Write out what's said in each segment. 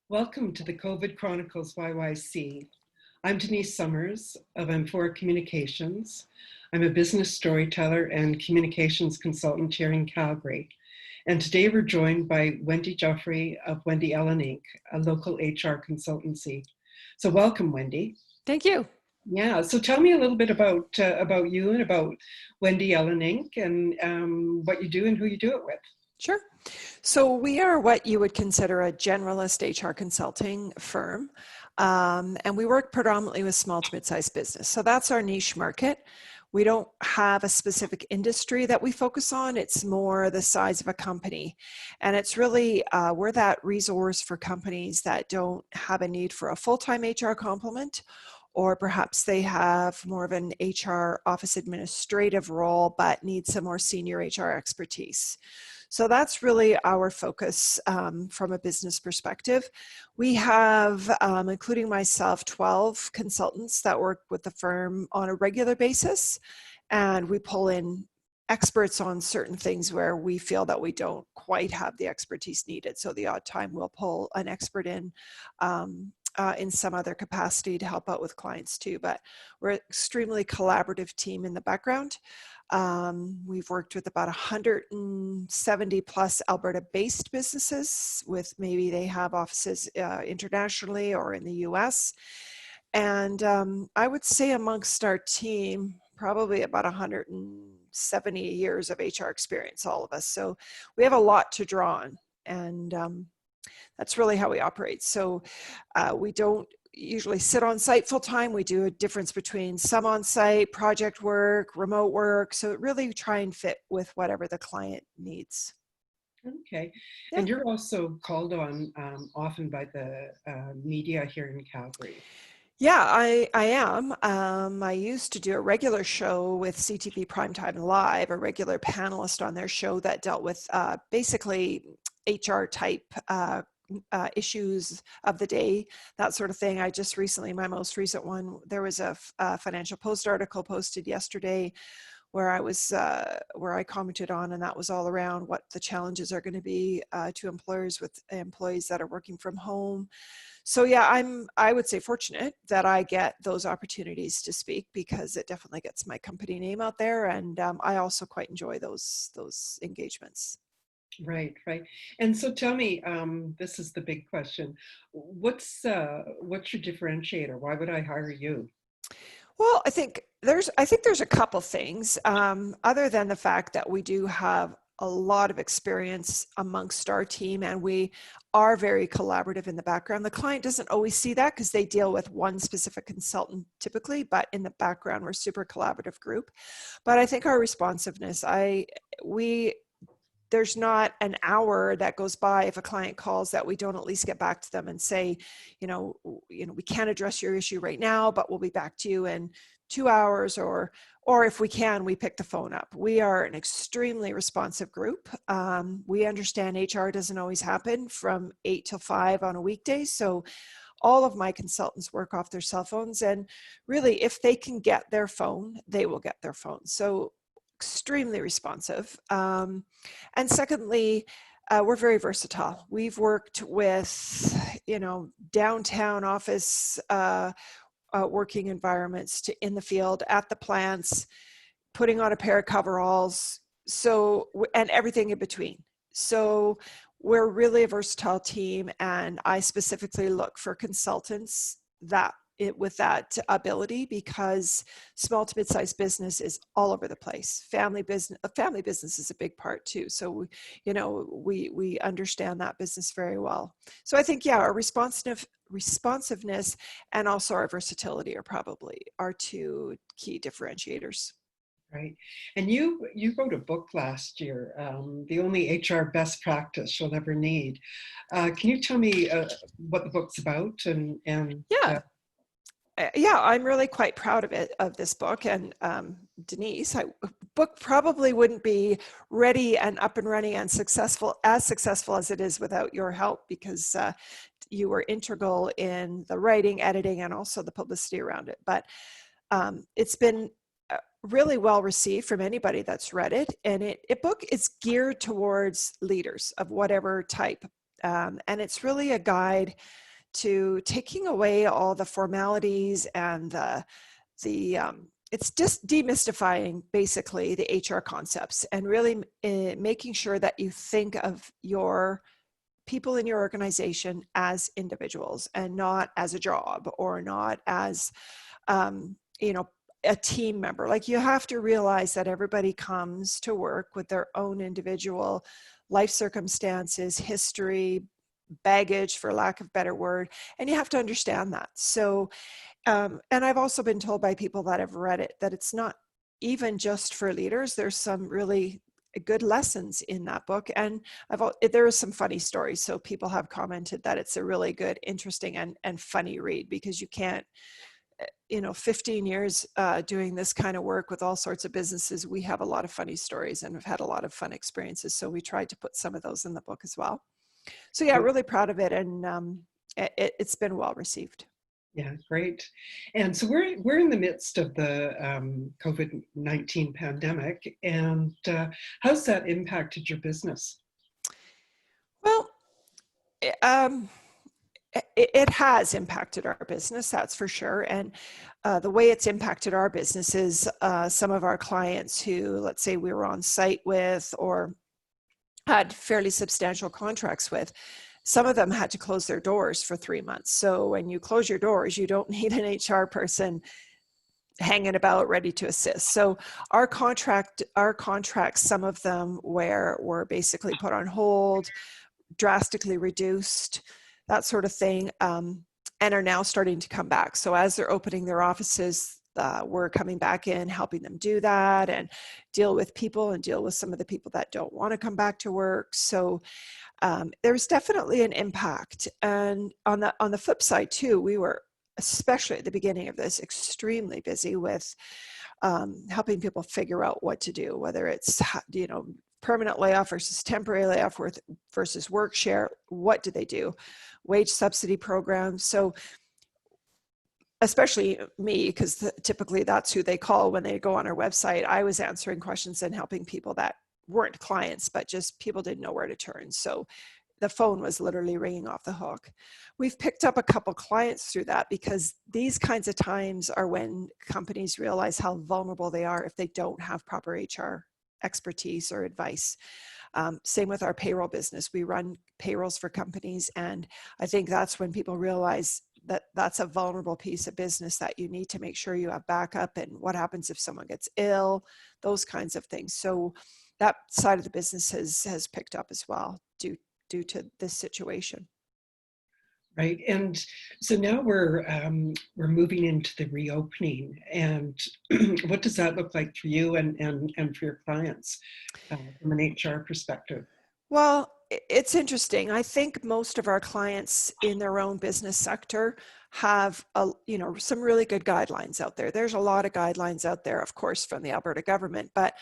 Welcome to the COVID Chronicles YYC. I'm Denise Summers of M4 Communications. I'm a business storyteller and communications consultant here in Calgary. And today we're joined by Wendy Giuffre of Wendy Ellen Inc., a local HR consultancy. So welcome, Wendy. Thank you. Yeah, so tell me a little bit about you and about Wendy Ellen Inc. and what you do and who you do it with. Sure. So we are what you would consider a generalist HR consulting firm, and we work predominantly with small to mid-sized business. So that's our niche market. We don't have a specific industry that we focus on. It's more the size of a company. And it's really, we're that resource for companies that don't have a need for a full-time HR complement, or perhaps they have more of an HR office administrative role, but need some more senior HR expertise. So that's really our focus from a business perspective. We have, including myself, 12 consultants that work with the firm on a regular basis, and we pull in experts on certain things where we feel that we don't quite have the expertise needed. So the odd time we'll pull an expert in some other capacity to help out with clients too. But we're an extremely collaborative team in the background. We've worked with about 170 plus Alberta-based businesses with maybe they have offices internationally or in the US. And I would say amongst our team, probably about 170 years of HR experience, all of us. So we have a lot to draw on. And that's really how we operate. So we don't usually sit on site full time. We do a difference between some on site, project work, remote work. So it really try and fit with whatever the client needs. Okay. Yeah. And you're also called on often by the media here in Calgary. Yeah, I am. I used to do a regular show with CTV Primetime Live, a regular panelist on their show that dealt with basically HR type issues of the day, that sort of thing. I just recently, my most recent one, there was a Financial Post article posted yesterday where I commented on, and that was all around what the challenges are going to be to employers with employees that are working from home. So yeah, I would say fortunate that I get those opportunities to speak because it definitely gets my company name out there, and I also quite enjoy those engagements. Right. And so tell me, this is the big question. What's your differentiator? Why would I hire you? Well, I think there's a couple things, other than the fact that we do have a lot of experience amongst our team and we are very collaborative in the background. The client doesn't always see that because they deal with one specific consultant typically, but in the background, we're a super collaborative group. But I think our responsiveness, there's not an hour that goes by if a client calls that we don't at least get back to them and say, we can't address your issue right now, but we'll be back to you in 2 hours, or if we can, we pick the phone up. We are an extremely responsive group. We understand HR doesn't always happen from 8 till 5 on a weekday. So all of my consultants work off their cell phones, and really if they can get their phone, they will get their phone. So extremely responsive. And secondly, we're very versatile. We've worked with, downtown office working environments to in the field, at the plants, putting on a pair of coveralls, and everything in between. So we're really a versatile team, and I specifically look for consultants with that ability, because small to mid-sized business is all over the place. Family business is a big part too. So, we understand that business very well. So I think, yeah, our responsiveness and also our versatility are probably our two key differentiators. Right. And you wrote a book last year, The Only HR Best Practice You'll Ever Need. Can you tell me what the book's about? Yeah, I'm really quite proud of this book. And Denise, book probably wouldn't be ready and up and running and successful as it is without your help, because you were integral in the writing, editing, and also the publicity around it. But it's been really well received from anybody that's read it. And book is geared towards leaders of whatever type. And it's really a guide to taking away all the formalities and it's just demystifying basically the HR concepts and really making sure that you think of your people in your organization as individuals and not as a job or not as, you know, a team member. Like, you have to realize that everybody comes to work with their own individual life circumstances, history, baggage, for lack of a better word, and you have to understand that. So, and I've also been told by people that have read it that it's not even just for leaders. There's some really good lessons in that book, and there are some funny stories. So people have commented that it's a really good, interesting, and funny read, because you can't, 15 years doing this kind of work with all sorts of businesses, we have a lot of funny stories and we've had a lot of fun experiences. So we tried to put some of those in the book as well. So yeah, really proud of it, and it's been well received. Yeah, great. And so we're in the midst of the COVID-19 pandemic, and how's that impacted your business? Well, it has impacted our business, that's for sure. And the way it's impacted our business is some of our clients who, let's say, we were on site with or had fairly substantial contracts with, some of them had to close their doors for 3 months. So when you close your doors, you don't need an HR person hanging about ready to assist. So our contracts, some of them were basically put on hold, drastically reduced, that sort of thing, and are now starting to come back. So as they're opening their offices, we're coming back in, helping them do that and deal with people and deal with some of the people that don't want to come back to work. So there's definitely an impact. And on the flip side too, we were, especially at the beginning of this, extremely busy with helping people figure out what to do, whether it's, permanent layoff versus temporary layoff versus work share. What do they do? Wage subsidy programs. So especially me, because typically that's who they call when they go on our website. I was answering questions and helping people that weren't clients, but just people didn't know where to turn. So the phone was literally ringing off the hook. We've picked up a couple clients through that, because these kinds of times are when companies realize how vulnerable they are if they don't have proper HR expertise or advice. Same with our payroll business. We run payrolls for companies, and I think that's when people realize that that's a vulnerable piece of business that you need to make sure you have backup, and what happens if someone gets ill, those kinds of things. So that side of the business has picked up as well due to this situation. Right. And so now we're moving into the reopening, and what does that look like for you and for your clients from an HR perspective? Well, it's interesting. I think most of our clients in their own business sector have some really good guidelines out there. There's a lot of guidelines out there, of course, from the Alberta government, but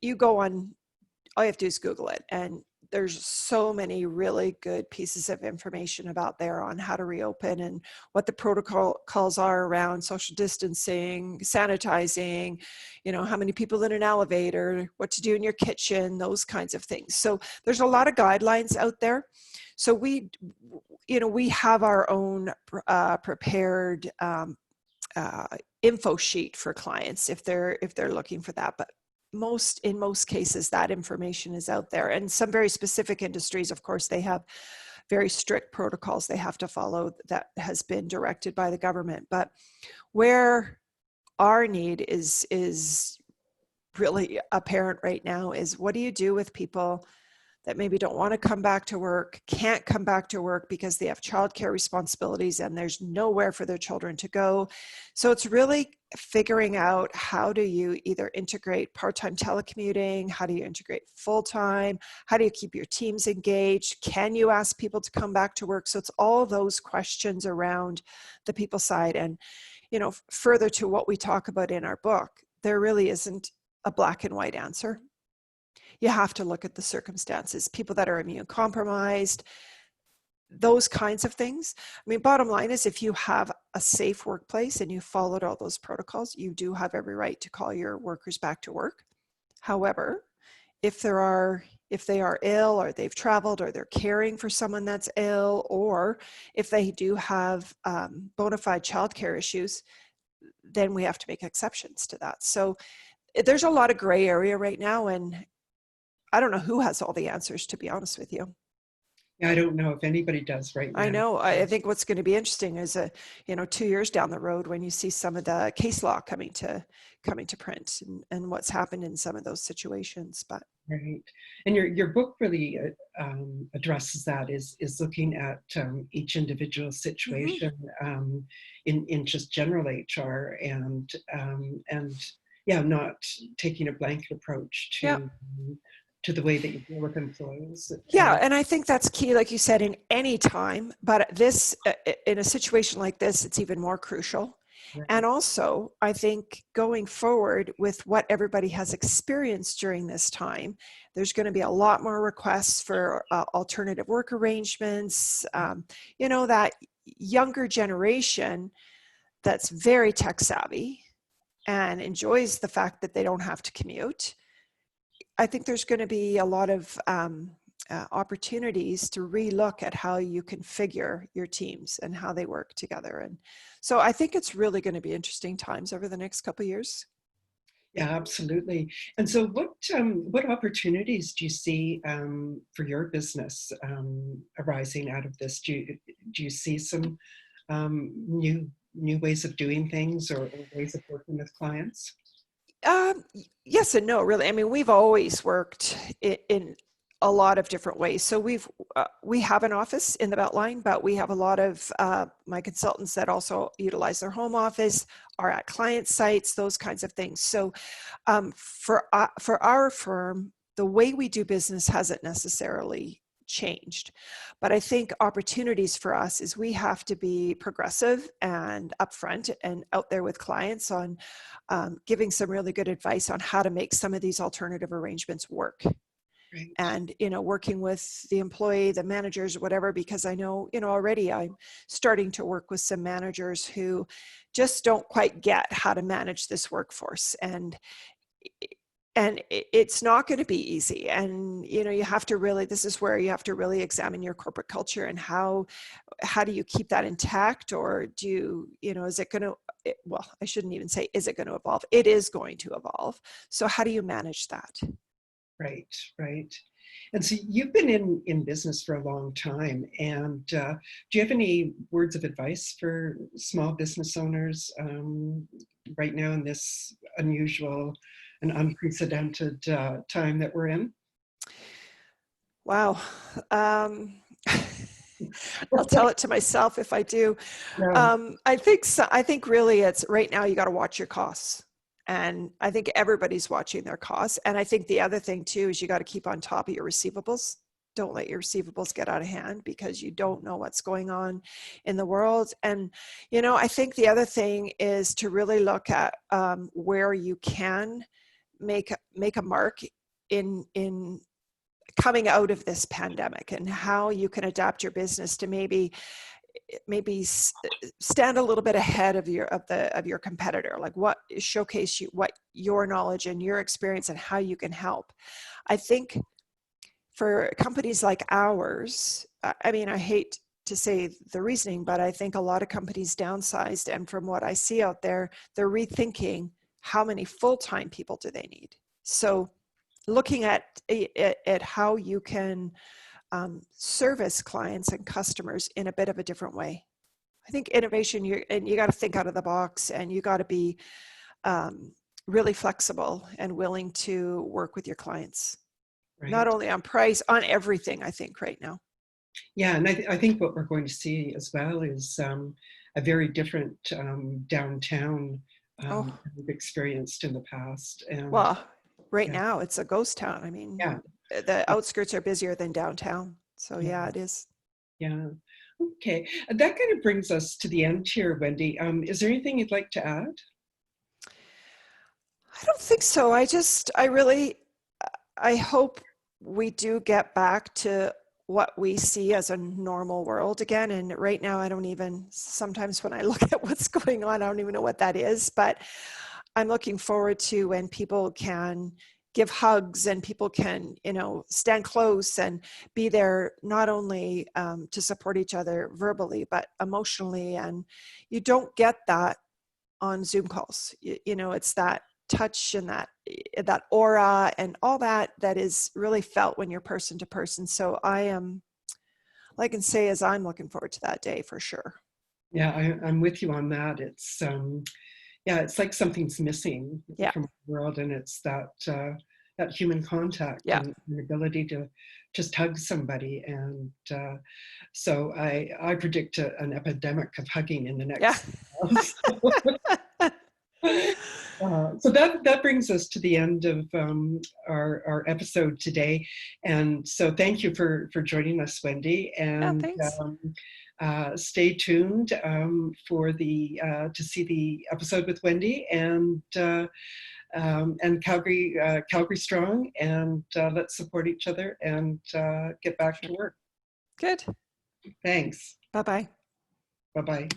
you go on, all you have to do is Google it, and there's so many really good pieces of information about there on how to reopen and what the protocols are around social distancing, sanitizing, how many people in an elevator, what to do in your kitchen, those kinds of things. So there's a lot of guidelines out there. So we have our own prepared info sheet for clients if they're looking for that. But in most cases, that information is out there. And some very specific industries, of course, they have very strict protocols they have to follow that has been directed by the government. But where our need is really apparent right now is, what do you do with people that maybe don't want to come back to work, can't come back to work because they have childcare responsibilities and there's nowhere for their children to go? So it's really figuring out, how do you either integrate part-time telecommuting? How do you integrate full-time? How do you keep your teams engaged? Can you ask people to come back to work? So it's all those questions around the people side. And, further to what we talk about in our book, there really isn't a black and white answer. You have to look at the circumstances, people that are immune compromised, those kinds of things. I mean, bottom line is, if you have a safe workplace and you followed all those protocols, you do have every right to call your workers back to work. However, if if they are ill or they've traveled or they're caring for someone that's ill, or if they do have bona fide childcare issues, then we have to make exceptions to that. So there's a lot of gray area right now, and I don't know who has all the answers, to be honest with you. Yeah, I don't know if anybody does right I now. know. I think what's going to be interesting is 2 years down the road when you see some of the case law coming to print, and what's happened in some of those situations. But Right. And your book really addresses that, is looking at each individual situation in just general HR, and yeah, not taking a blanket approach yeah, to the way that you deal with employees. yeah, and I think that's key, like you said, in any time. But this, in a situation like this, it's even more crucial. And Right. also, I think going forward with what everybody has experienced during this time, there's going to be a lot more requests for alternative work arrangements. That younger generation that's very tech savvy and enjoys the fact that they don't have to commute. I think there's going to be a lot of opportunities to relook at how you configure your teams and how they work together. And so I think it's really going to be interesting times over the next couple of years. Yeah, absolutely. And so, what opportunities do you see for your business arising out of this? Do you see some new ways of doing things, or ways of working with clients? Yes and no, really. I mean, we've always worked in a lot of different ways. So we have an office in the Beltline, but we have a lot of my consultants that also utilize their home office, are at client sites, those kinds of things. So for our firm, the way we do business hasn't necessarily changed, but I think opportunities for us is we have to be progressive and upfront and out there with clients on giving some really good advice on how to make some of these alternative arrangements work. Right. And working with the employee, the managers, whatever, because I know already I'm starting to work with some managers who just don't quite get how to manage this workforce, and it's not going to be easy. And you have to really, this is where you have to really examine your corporate culture and how do you keep that intact, or do is it going to, well, I shouldn't even say is it going to evolve, it is going to evolve. So how do you manage that? Right, right. And so you've been in business for a long time, and do you have any words of advice for small business owners right now in this unusual and unprecedented time that we're in? Wow. I'll tell it to myself if I do. Yeah, I think really it's right now you got to watch your costs. And I think everybody's watching their costs. And I think the other thing too is you got to keep on top of your receivables. Don't let your receivables get out of hand, because you don't know what's going on in the world. And, I think the other thing is to really look at where you can make a mark in coming out of this pandemic, and how you can adapt your business to maybe stand a little bit ahead of your competitor, like showcase what your knowledge and your experience and how you can help. I think for companies like ours, I mean, I hate to say the reasoning, but I think a lot of companies downsized, and from what I see out there, they're rethinking how many full-time people do they need. So looking at how you can service clients and customers in a bit of a different way. I think innovation, you got to think out of the box, and you got to be really flexible and willing to work with your clients, not right. only on price, on everything, I think right now. Yeah, and I think what we're going to see as well is a very different downtown Oh, than we've experienced in the past. And well, right yeah, now it's a ghost town. I mean, yeah, the outskirts are busier than downtown. So yeah, yeah, it is. yeah. Okay, that kind of brings us to the end here, Wendy. Is there anything you'd like to add? I don't think so. I hope we do get back to what we see as a normal world again. And right now, sometimes when I look at what's going on, I don't even know what that is. But I'm looking forward to when people can give hugs and people can, stand close and be there not only to support each other verbally, but emotionally. And you don't get that on Zoom calls. It's that touch and that aura and all that is really felt when you're person to person. So all I can say is I'm looking forward to that day for sure. Yeah, I'm with you on that. It's like something's missing from the world, and it's that human contact and the ability to just hug somebody. And so I predict an epidemic of hugging in the next months. So that brings us to the end of our episode today. And so thank you for joining us, Wendy. And stay tuned to see the episode with Wendy and Calgary Strong. And let's support each other and get back to work. Good. Thanks. Bye-bye. Bye-bye.